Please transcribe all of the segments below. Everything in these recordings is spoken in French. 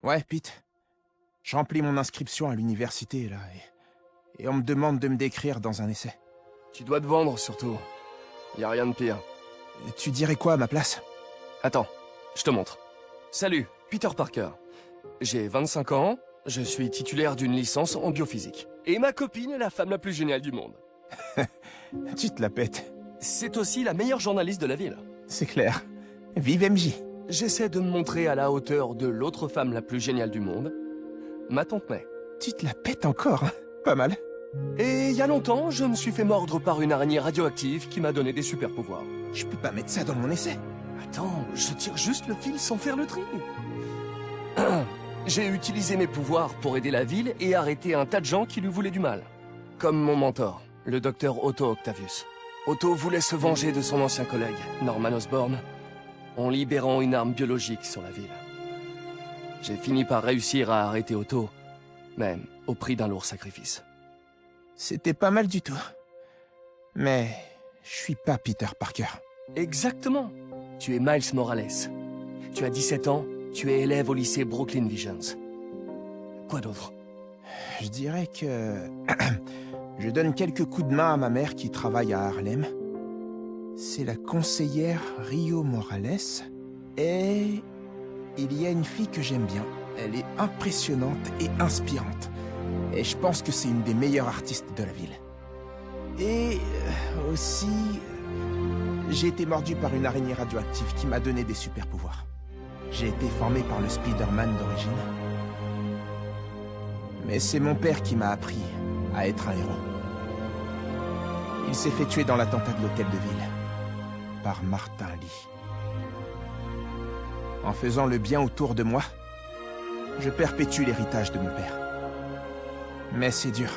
Ouais, Pete. Je remplis mon inscription à l'université, là, et on me demande de me décrire dans un essai. Tu dois te vendre, surtout. Y a rien de pire. Tu dirais quoi à ma place? Attends, je te montre. Salut, Peter Parker. J'ai 25 ans, je suis titulaire d'une licence en biophysique. Et ma copine est la femme la plus géniale du monde. Tu te la pètes. C'est aussi la meilleure journaliste de la ville. C'est clair. Vive MJ. J'essaie de me montrer à la hauteur de l'autre femme la plus géniale du monde, ma tante May. Tu te la pètes encore, hein? Pas mal. Et il y a longtemps, je me suis fait mordre par une araignée radioactive qui m'a donné des super pouvoirs. Je peux pas mettre ça dans mon essai. Attends, je tire juste le fil sans faire le tri. J'ai utilisé mes pouvoirs pour aider la ville et arrêter un tas de gens qui lui voulaient du mal. Comme mon mentor, le docteur Otto Octavius. Otto voulait se venger de son ancien collègue, Norman Osborn, en libérant une arme biologique sur la ville. J'ai fini par réussir à arrêter Otto, même au prix d'un lourd sacrifice. C'était pas mal du tout. Mais je suis pas Peter Parker. Exactement. Tu es Miles Morales. Tu as 17 ans, tu es élève au lycée Brooklyn Visions. Quoi d'autre? Je dirais que... je donne quelques coups de main à ma mère qui travaille à Harlem. C'est la conseillère Rio Morales. Et... il y a une fille que j'aime bien. Elle est impressionnante et inspirante. Et je pense que c'est une des meilleures artistes de la ville. Et aussi... j'ai été mordu par une araignée radioactive qui m'a donné des super pouvoirs. J'ai été formé par le Spider-Man d'origine. Mais c'est mon père qui m'a appris à être un héros. Il s'est fait tuer dans l'attentat de l'hôtel de ville. Par Martin Lee. En faisant le bien autour de moi, je perpétue l'héritage de mon père. Mais c'est dur.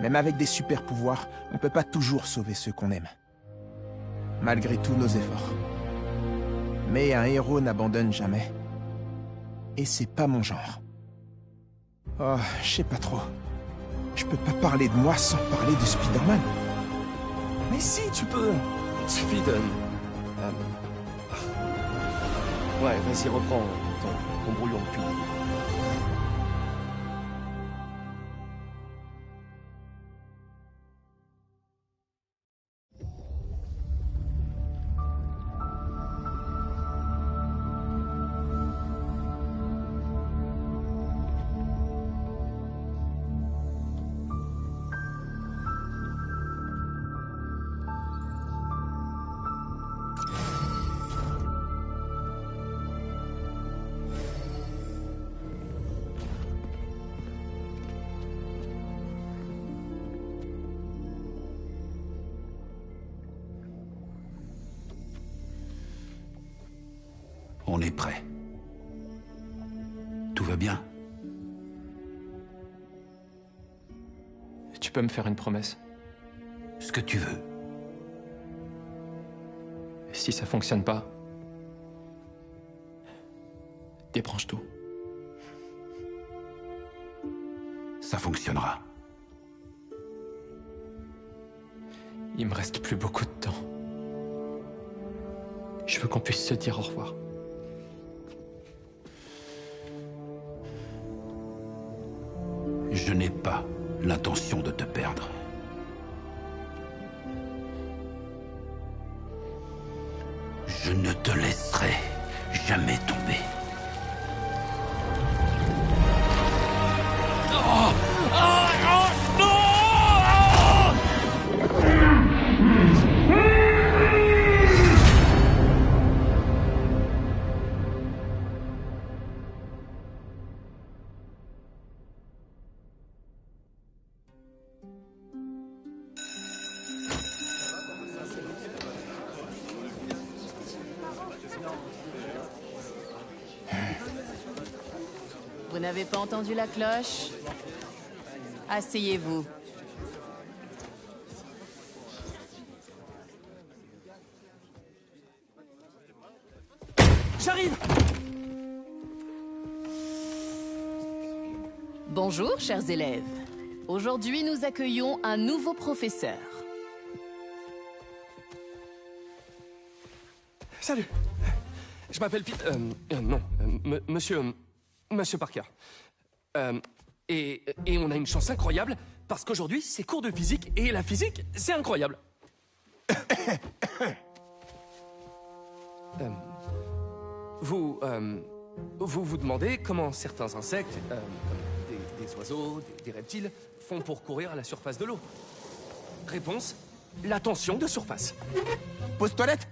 Même avec des super pouvoirs, on peut pas toujours sauver ceux qu'on aime. Malgré tous nos efforts. Mais un héros n'abandonne jamais. Et c'est pas mon genre. Oh, je sais pas trop. Je peux pas parler de moi sans parler de Spider-Man. Mais si, tu peux. Il suffit de... Ouais, vas-y, reprends ton brouillon de cul. On est prêt. Tout va bien? Tu peux me faire une promesse? Ce que tu veux. Si ça fonctionne pas, débranche tout. Ça fonctionnera. Il me reste plus beaucoup de temps. Je veux qu'on puisse se dire au revoir. Je n'ai pas l'intention de te perdre. Je ne te laisserai jamais tomber. Vous n'avez pas entendu la cloche? Asseyez-vous. J'arrive! Bonjour, chers élèves. Aujourd'hui, nous accueillons un nouveau professeur. Salut. Je m'appelle Pete... non, monsieur... Monsieur Parker. Et on a une chance incroyable, parce qu'aujourd'hui, c'est cours de physique, et la physique, c'est incroyable. Vous demandez comment certains insectes, des oiseaux, des reptiles, font pour courir à la surface de l'eau. Réponse, la tension de surface. Pause toilette.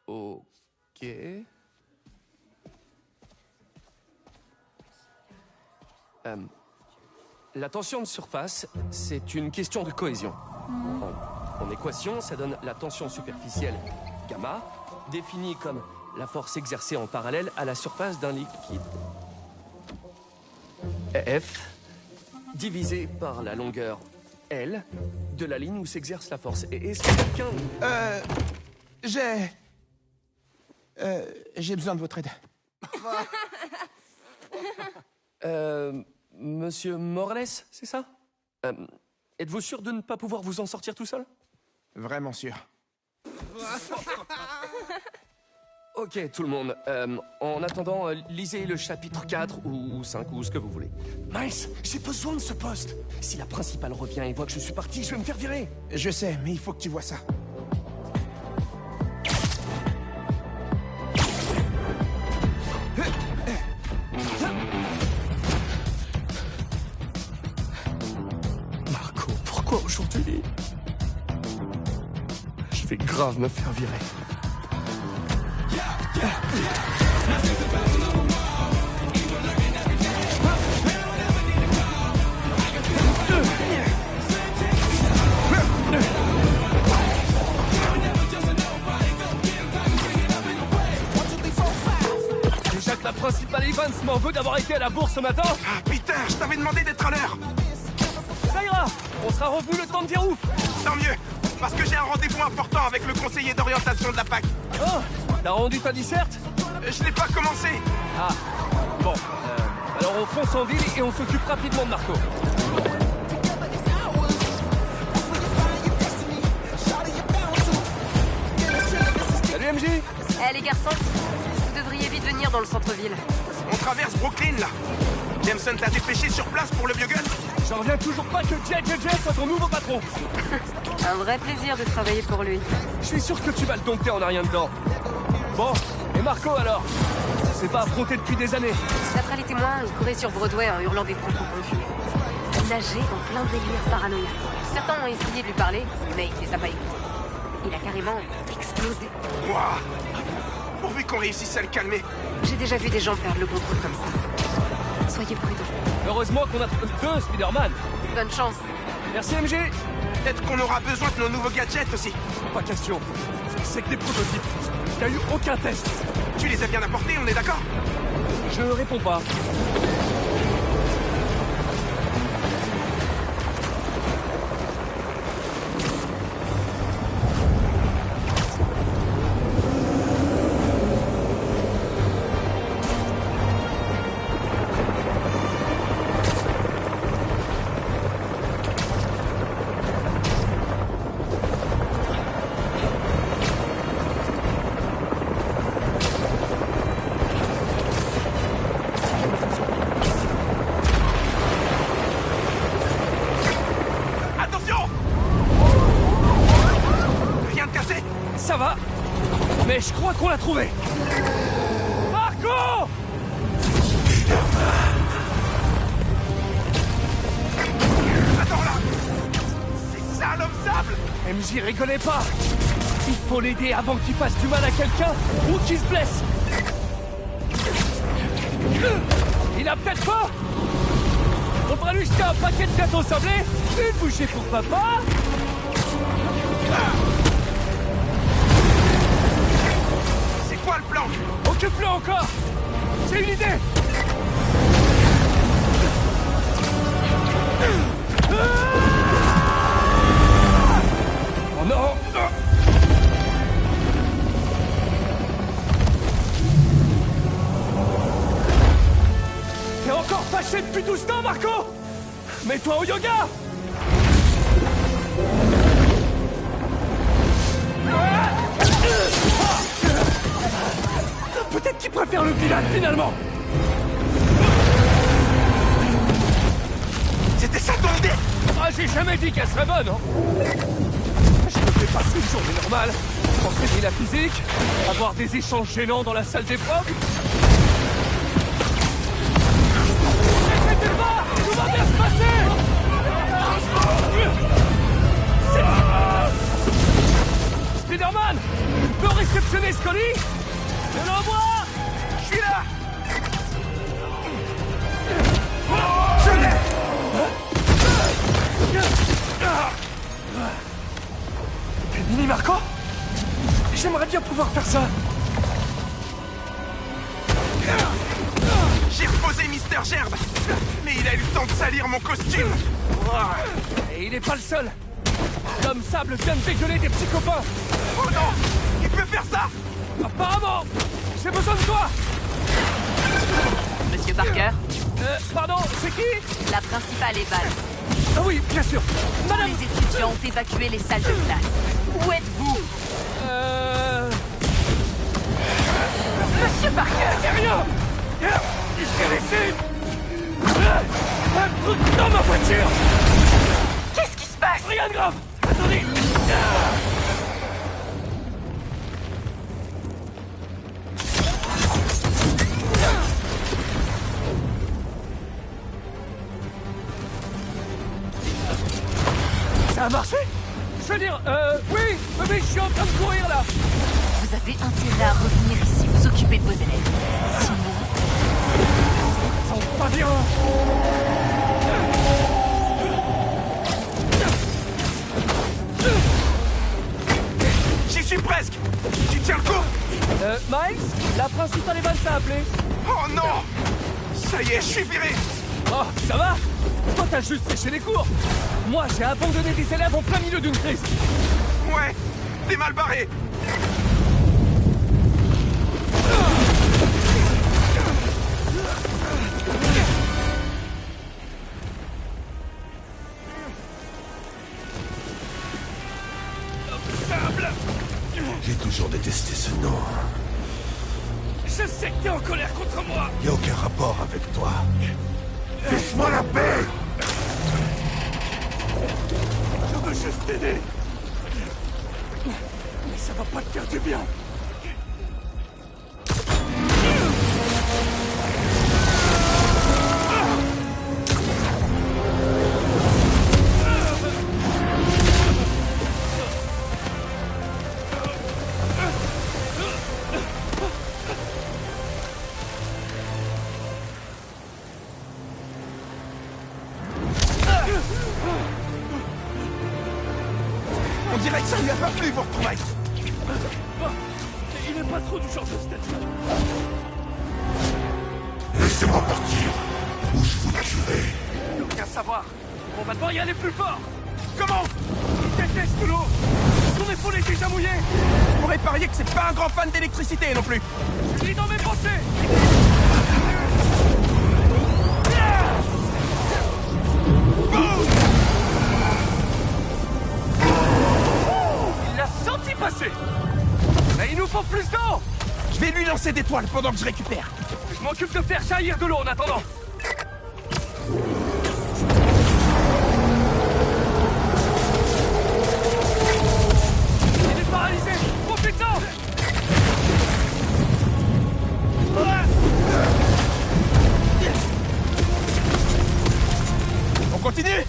Ok... la tension de surface, c'est une question de cohésion. En équation, ça donne la tension superficielle, gamma, définie comme la force exercée en parallèle à la surface d'un liquide. F, divisé par la longueur L de la ligne où s'exerce la force. Et est-ce que quelqu'un... J'ai besoin de votre aide. Monsieur Morales, c'est ça? Êtes-vous sûr de ne pas pouvoir vous en sortir tout seul? Vraiment sûr. Ok, tout le monde. En attendant, lisez le chapitre 4 ou 5 ou ce que vous voulez. Miles, j'ai besoin de ce poste. Si la principale revient et voit que je suis parti, je vais me faire virer. Je sais, mais il faut que tu vois ça. Marco, pourquoi aujourd'hui? Je vais grave me faire virer. Déjà que la principale Evans m'en veut d'avoir été à la bourse ce matin. Ah, Peter, je t'avais demandé d'être à l'heure. Ça ira, on sera revenu le temps de dire ouf. Tant mieux, parce que j'ai un rendez-vous important avec le conseiller d'orientation de la PAC. Oh, t'as rendu ta disserte? Je n'ai pas commencé. Ah, bon, alors on fonce en ville et on s'occupe rapidement de Marco. Salut MJ. Eh les garçons, vous devriez vite venir dans le centre-ville. On traverse Brooklyn, là. Jameson t'a dépêché sur place pour le vieux gun. J'en reviens toujours pas que JJJ soit ton nouveau patron. Un vrai plaisir de travailler pour lui. Je suis sûr que tu vas le dompter en a rien dedans. Bon, et Marco alors? C'est pas affronté depuis des années. D'après les témoins, il courait sur Broadway en hurlant des propos confus. Il nageait en plein délire paranoïaque. Certains ont essayé de lui parler, mais il les a pas écoutés. Il a carrément explosé. Ouah. Pourvu qu'on réussisse à le calmer. J'ai déjà vu des gens perdre le contrôle comme ça. Soyez prudents. Heureusement qu'on a deux Spider-Man. Bonne chance. Merci MJ. Peut-être qu'on aura besoin de nos nouveaux gadgets aussi. Pas question. C'est que des prototypes. Il n'y a eu aucun test. Tu les as bien apportés, on est d'accord? Je réponds pas. Ça va, mais je crois qu'on l'a trouvé. Marco! Attends là! C'est ça l'homme sable! MJ, rigolez pas! Il faut l'aider avant qu'il fasse du mal à quelqu'un ou qu'il se blesse! Il a peut-être pas! On va lui jeter un paquet de gâteaux sablés, une bouchée pour papa! C'est quoi le plan? Occupe-le encore! J'ai une idée! Oh non! T'es encore fâché depuis tout ce temps, Marco? Mets-toi au yoga! Peut-être qu'il préfère le pilote, finalement! j'ai jamais dit qu'elle serait bonne, hein. Je me fais passer une journée normale, enseigner la physique, avoir des échanges gênants dans la salle d'épreuve. N'inquiétez pas, tout va bien se passer. Spider-Man, tu peux réceptionner Scully? Je l'envoie. Je suis là. Je l'ai. Mini Marco? J'aimerais bien pouvoir faire ça. J'ai reposé Mister Gerbe, mais il a eu le temps de salir mon costume. Et il est pas le seul. L'homme sable vient de dégueuler des petits copains. Oh non, il peut faire ça? Apparemment. J'ai besoin de toi. Monsieur Parker, Pardon, c'est qui? la principale est balle. Ah oui, bien sûr. Tous Madame... les étudiants ont évacué les salles de classe. Où êtes-vous? Monsieur Parker! C'est rien! Il s'est laissé... un truc dans ma voiture! Qu'est-ce qui se passe? Rien de grave! Attendez! Ça a marché? Je veux dire, oui, mais je suis en train de courir là! Vous avez intérêt à revenir ici, vous occuper de vos élèves. Sinon, Ça sent pas bien! J'y suis presque. Tu tiens le coup? Miles, la principale Evans t'a appelé. Oh non! Ça y est, je suis viré. Oh, ça va? Toi, t'as juste séché les cours. Moi, j'ai abandonné des élèves en plein milieu d'une crise. Ouais, t'es mal barré. J'ai toujours détesté ce nom. Je sais que t'es en colère contre moi. Y a aucun rapport avec toi. Laisse-moi la paix! Je veux juste t'aider. Mais ça va pas te faire du bien. On dirait que ça lui a pas plu, vos retrouvailles. Il est pas trop du genre de statut. Laissez-moi partir, ou je vous tuerai. Plus qu'à savoir. On va devoir y aller plus fort. Comment? Il déteste l'eau. Son épaule est déjà mouillée. On pourrait parier que c'est pas un grand fan d'électricité non plus. Il est dans mes pensées. Il l'a senti passer. Mais il nous faut plus d'eau. Je vais lui lancer des toiles pendant que je récupère. Je m'occupe de faire jaillir de l'eau en attendant. Il est paralysé. Profitons. On continue?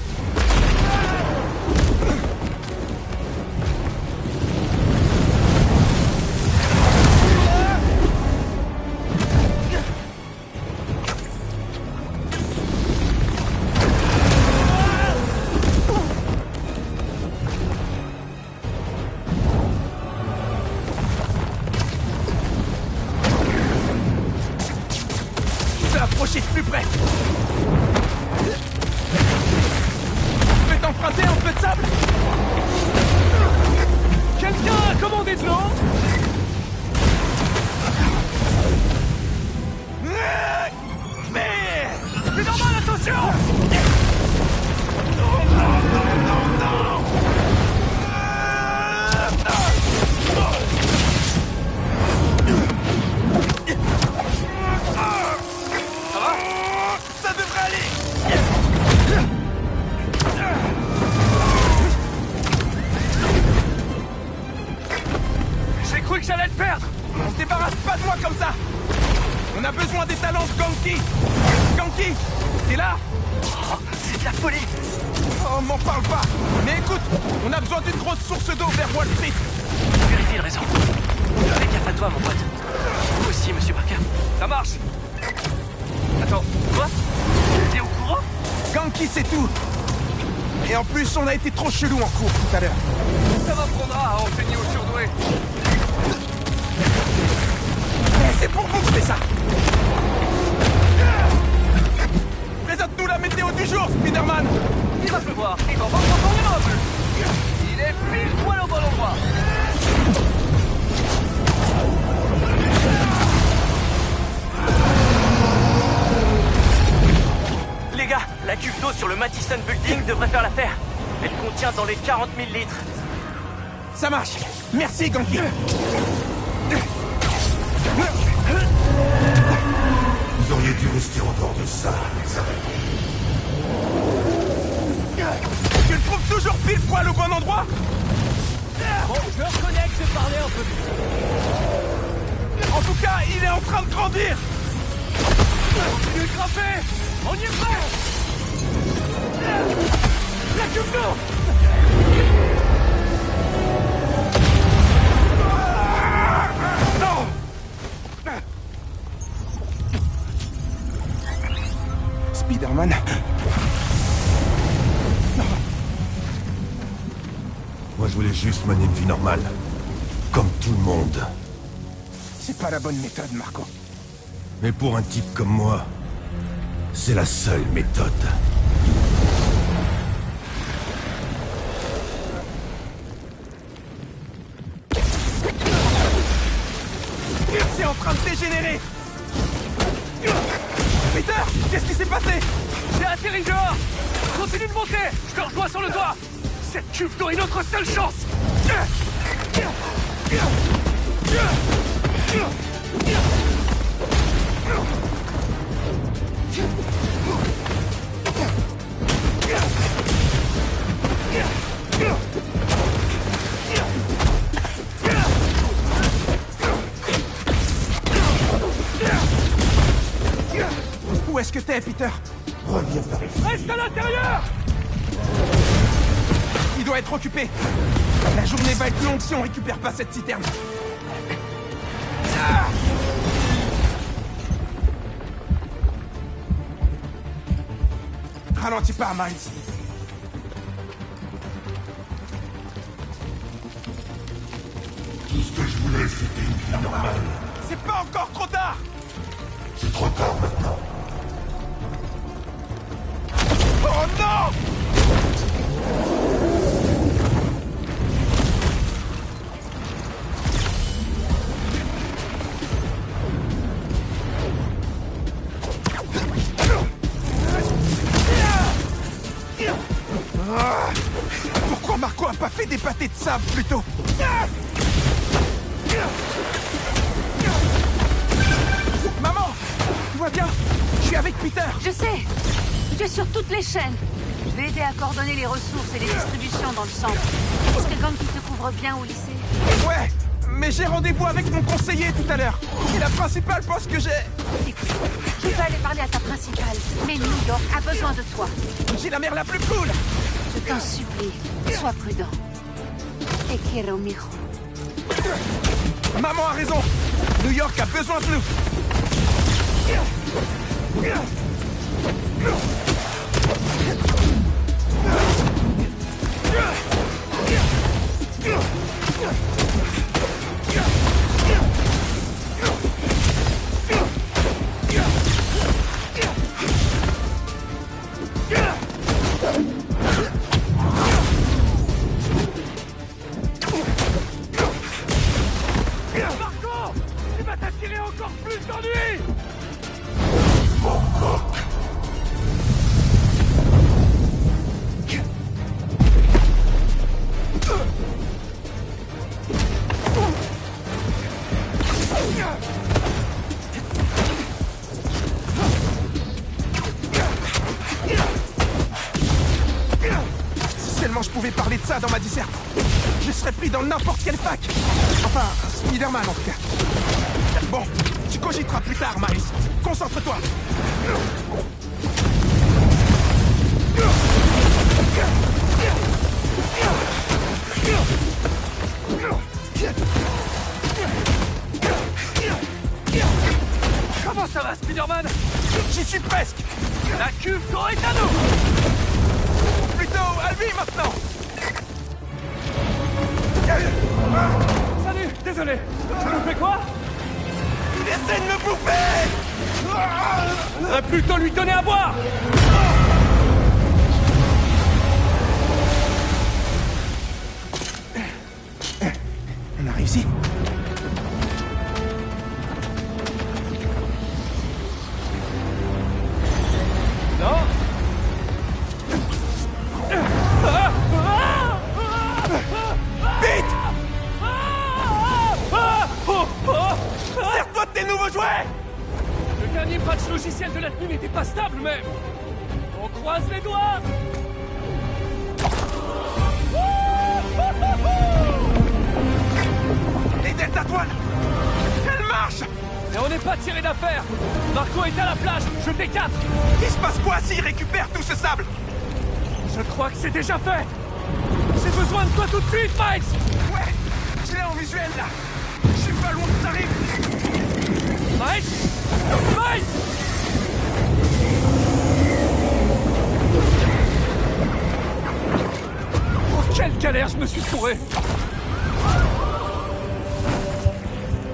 Approcher de plus près. Je peux t'emprunter un peu de sable? Quelqu'un a commandé de l'eau? Mais... C'est normal, attention! Ça devrait aller! cru que j'allais le perdre. On se débarrasse pas de moi comme ça. On a besoin des talents de Ganke. Ganke, t'es là? Oh, c'est de la folie. Oh, m'en parle pas. Mais écoute, on a besoin d'une grosse source d'eau vers Wall Street. Vérifie le réseau. Fais gaffe à toi, mon pote. Vous aussi, monsieur Parker. Ça marche. Attends, quoi? T'es au courant? Ganke, c'est tout. Et en plus, on a été trop chelou en cours tout à l'heure. Ça m'apprendra à enseigner aux surdoués. Mais c'est pour vous que je fais ça. Présente-nous la météo du jour, Spider-Man. Il va pleuvoir. Et t'en vas encore un peu. Il est pile poil au bon endroit. Les gars, la cuve d'eau sur le Madison Building devrait faire l'affaire. Elle contient dans les 40 000 litres. Ça marche. Merci, Ganke. Vous auriez dû rester en dehors de ça, les amis. Tu le trouves toujours pile poil au bon endroit? Bon, je reconnais que j'ai parlé un peu vite. En tout cas, il est en train de grandir. Continue de grimper. On y est prêt. La cuve d'eau. Non! Spider-Man. Non. Moi, je voulais juste mener une vie normale. Comme tout le monde. C'est pas la bonne méthode, Marco. Mais pour un type comme moi, c'est la seule méthode. C'est en train de dégénérer. Peter, qu'est-ce qui s'est passé? J'ai atterri dehors. Continue de monter. Je te rejoins sur le toit. Cette cuve d'eau est notre seule chance. Où est-ce que t'es, Peter? Reviens par ici. Reste à l'intérieur. Il doit être occupé. La journée va être longue si on récupère pas cette citerne. Ah! Ralentis pas, Miles. Tout ce que je voulais, c'était une vie normale. C'est pas encore trop tard. C'est trop tard maintenant. Oh non! Ah! Pourquoi Marco a pas fait des pâtés de sable plus tôt? Maman! Tout va bien? Je suis avec Peter. Je sais. Tu es sur toutes les chaînes. Je vais aider à coordonner les ressources et les distributions dans le centre. Est-ce que Ganke te couvre bien au lycée? Ouais, mais j'ai rendez-vous avec mon conseiller tout à l'heure. Et la principale pense que j'ai... Écoute, je vais aller parler à ta principale. Mais New York a besoin de toi. J'ai la mère la plus cool. Je t'en supplie, sois prudent. Te quiero, mijo. Maman a raison. New York a besoin de nous. Marco, tu vas t'attirer encore plus d'ennuis. Si seulement je pouvais parler de ça dans ma disserte. Je serais pris dans n'importe quelle fac. Enfin, Spider-Man en tout cas. Bon, tu cogiteras plus tard, Miles. Concentre-toi. Comment ça va, Spider-Man? J'y suis presque. La cuve est à nous! Plutôt à lui maintenant. Salut, désolé. Je me fais quoi? Il essaie de me bouffer. On devrait plutôt lui donner à boire! On a réussi. Non? Vite! Sers-toi de tes nouveaux jouets! Le dernier patch logiciel de la tenue n'était pas stable même! On croise les doigts! Les Delta Toiles! Elle marche! Mais on n'est pas tiré d'affaire! Marco est à la plage, je t'écarte! Il se passe quoi s'il récupère tout ce sable? Je crois que c'est déjà fait! J'ai besoin de toi tout de suite, Miles! Ouais! Je l'ai en visuel là! Je suis pas loin que t'arrives! Miles! Miles! Oh, quelle galère je me suis fourré!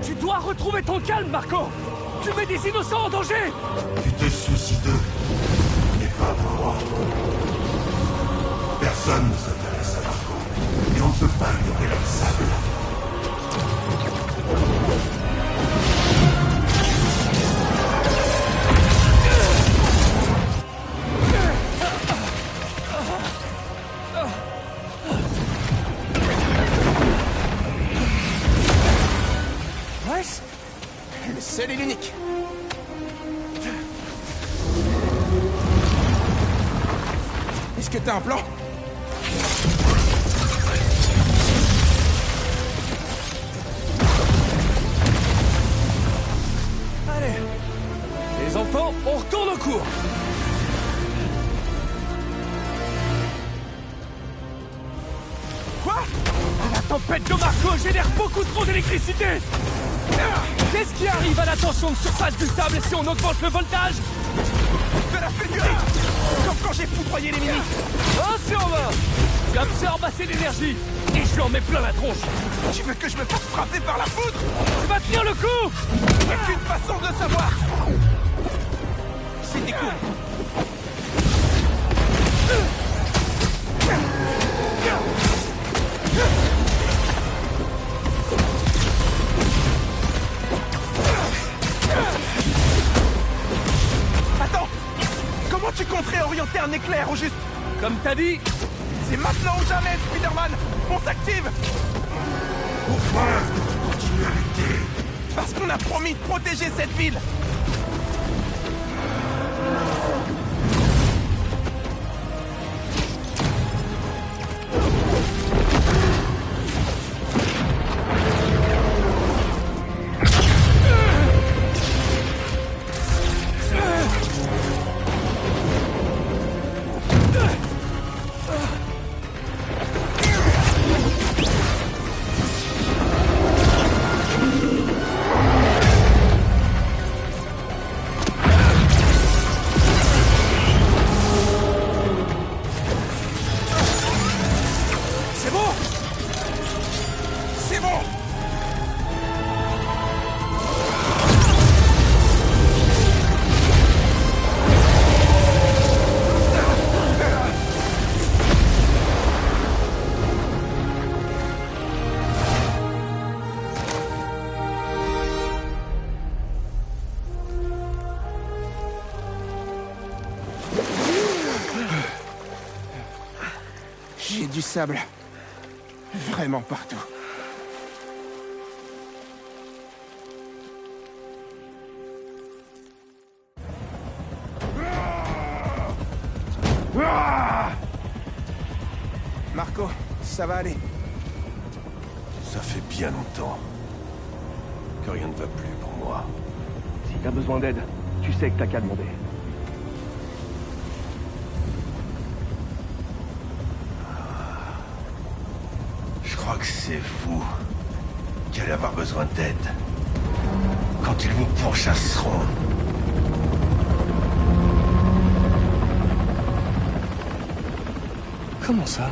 Tu dois retrouver ton calme, Marco! Tu mets des innocents en danger! Tu te soucies d'eux, mais pas de moi. Personne ne s'intéresse à Marco, et on ne peut pas ignorer leur sable. Wesh! Le seul et l'unique! Est-ce que t'as un plan? Allez! Les enfants, on retourne au cours! Quoi? La tempête de Marco génère beaucoup trop d'électricité! Qu'est-ce qui arrive à la tension de surface du sable si on augmente le voltage? De la fulgurite! Comme quand j'ai foudroyé les mimiques! Un sur 20! J'absorbe assez d'énergie et je lui en mets plein la tronche! Tu veux que je me fasse frapper par la foudre? Tu vas tenir le coup! Il n'y a qu'une façon de savoir! C'était cool! Attends! Comment tu compterais orienter un éclair au juste? Comme t'as dit, C'est maintenant ou jamais, Spider-Man! On s'active! Pourquoi continuer à lutter? Parce qu'on a promis de protéger cette ville! C'est bon! C'est bon! J'ai du sable. Vraiment partout. Marco, ça va aller. fait bien longtemps que rien ne va plus pour moi. Si t'as besoin d'aide, tu sais que t'as qu'à demander. Je crois que c'est vous qui allez avoir besoin d'aide quand ils vous pourchasseront. Comment ça?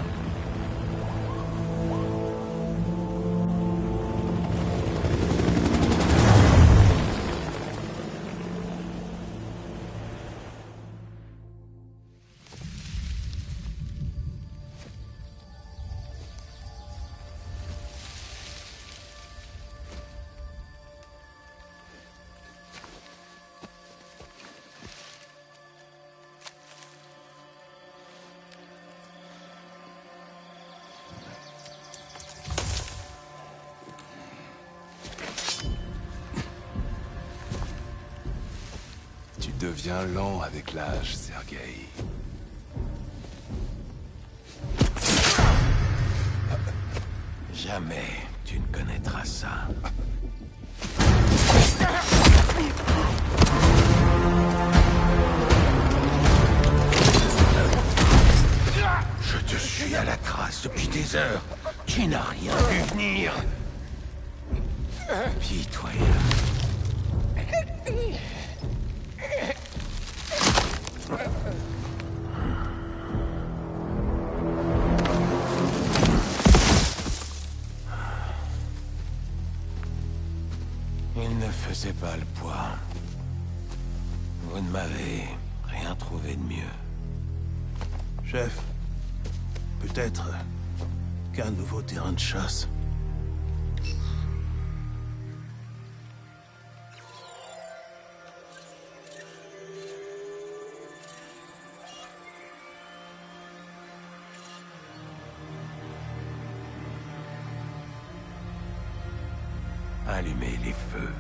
Tu deviens lent avec l'âge, Sergueï. Jamais tu ne connaîtras ça. Je te suis à la trace depuis des heures. Tu n'as rien vu venir. Pitoyable. Il ne faisait pas le poids. Vous ne m'avez rien trouvé de mieux. Chef, peut-être qu'un nouveau terrain de chasse. Allumez les feux.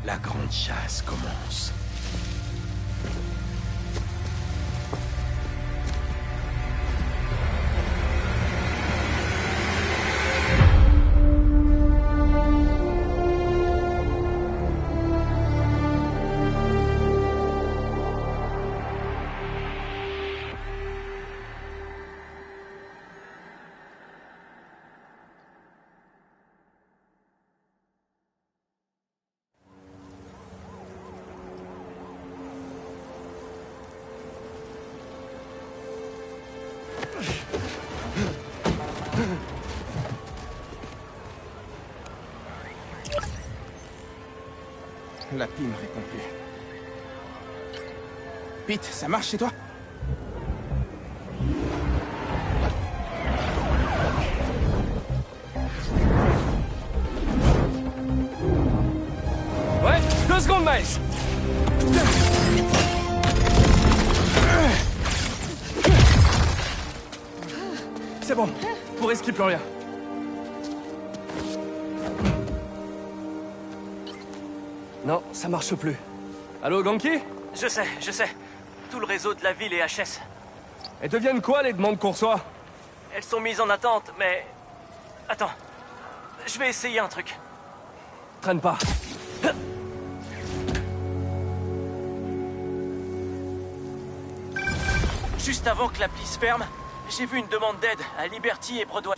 La grande chasse commence. L'appli me répond plus. Pete, ça marche chez toi? Ouais, 2 secondes, Miles. C'est bon, pour risquer plus rien. Non, ça marche plus. Allô, Ganki? Je sais. Tout le réseau de la ville est HS. Elles deviennent quoi, les demandes qu'on reçoit? Elles sont mises en attente, mais... Attends. Je vais essayer un truc. Traîne pas. Juste avant que l'appli se ferme, j'ai vu une demande d'aide à Liberty et Broadway.